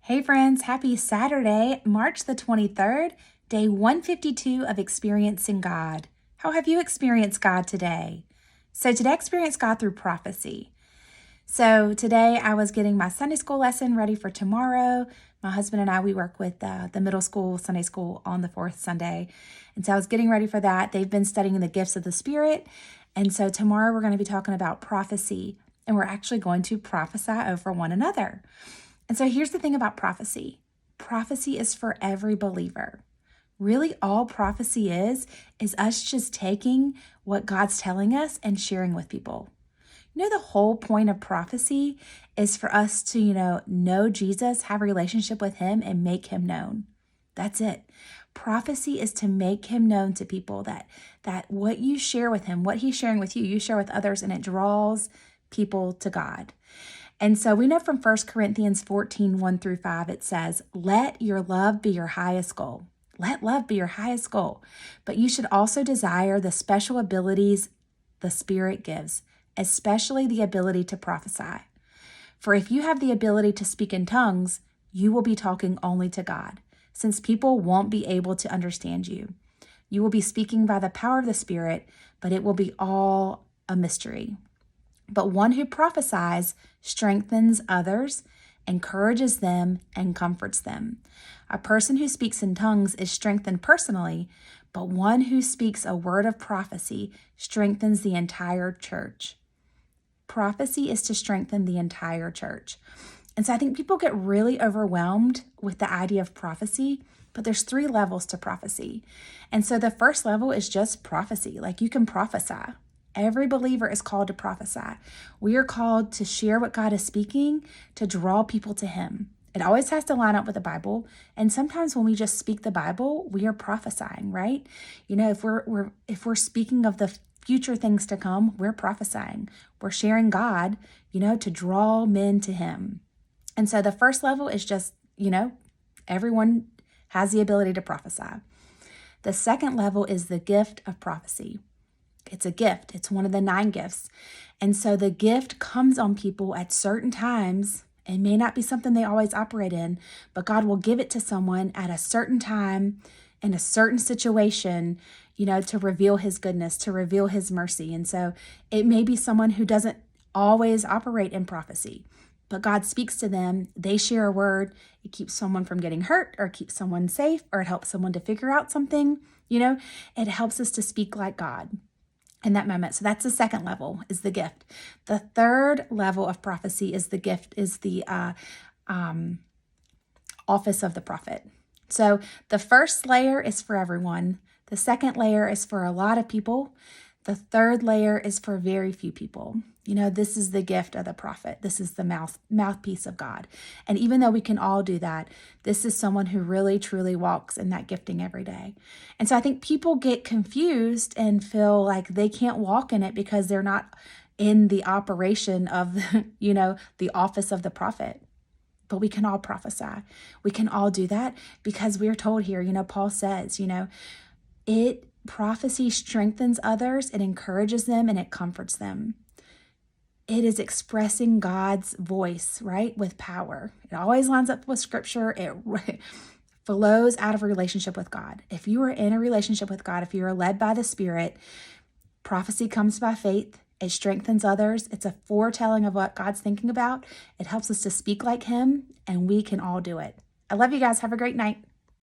Hey friends, happy Saturday, March the 23rd, day 152 of Experiencing God. How have you experienced God today? So today I experienced God through prophecy. So today I was getting my Sunday school lesson ready for tomorrow. My husband and I, we work with the middle school Sunday school on the fourth Sunday. And so I was getting ready for that. They've been studying the gifts of the Spirit. And so tomorrow we're going to be talking about prophecy, and we're actually going to prophesy over one another. And so here's the thing about prophecy. Prophecy is for every believer. Really, all prophecy is us just taking what God's telling us and sharing with people. The whole point of prophecy is for us to, know Jesus, have a relationship with him, and make him known. That's it. Prophecy is to make him known to people, that what you share with him, what he's sharing with you, you share with others, and it draws people to God. And so we know from 1 Corinthians 14, 1-5, it says, let your love be your highest goal. Let love be your highest goal. But you should also desire the special abilities the Spirit gives, especially the ability to prophesy. For if you have the ability to speak in tongues, you will be talking only to God, since people won't be able to understand you. You will be speaking by the power of the Spirit, but it will be all a mystery. But one who prophesies strengthens others, encourages them, and comforts them. A person who speaks in tongues is strengthened personally, but one who speaks a word of prophecy strengthens the entire church. Prophecy is to strengthen the entire church. And so I think people get really overwhelmed with the idea of prophecy, but there's 3 levels to prophecy. And so the first level is just prophecy. Like, you can prophesy. Every believer is called to prophesy. We are called to share what God is speaking, to draw people to him. It always has to line up with the Bible. And sometimes when we just speak the Bible, we are prophesying, right? If we're speaking of the future things to come, we're prophesying. We're sharing God, to draw men to him. And so the first level is just, everyone has the ability to prophesy. The second level is the gift of prophecy. It's a gift. It's one of the 9 gifts. And so the gift comes on people at certain times. It may not be something they always operate in, but God will give it to someone at a certain time in a certain situation, to reveal his goodness, to reveal his mercy. And so it may be someone who doesn't always operate in prophecy, but God speaks to them. They share a word. It keeps someone from getting hurt, or keeps someone safe, or it helps someone to figure out something. It helps us to speak like God in that moment. So that's the second level, is the gift. The third level of prophecy is the gift, is the office of the prophet. So the first layer is for everyone. The second layer is for a lot of people. The third layer is for very few people. This is the gift of the prophet. This is the mouthpiece of God. And even though we can all do that, this is someone who really, truly walks in that gifting every day. And so I think people get confused and feel like they can't walk in it because they're not in the operation of, the office of the prophet. But we can all prophesy. We can all do that because we're told here, Paul says, prophecy strengthens others, it encourages them, and it comforts them. It is expressing God's voice, right, with power. It always lines up with scripture. It flows out of a relationship with God. If you are in a relationship with God, if you are led by the Spirit, prophecy comes by faith. It strengthens others. It's a foretelling of what God's thinking about. It helps us to speak like him, and we can all do it. I love you guys. Have a great night.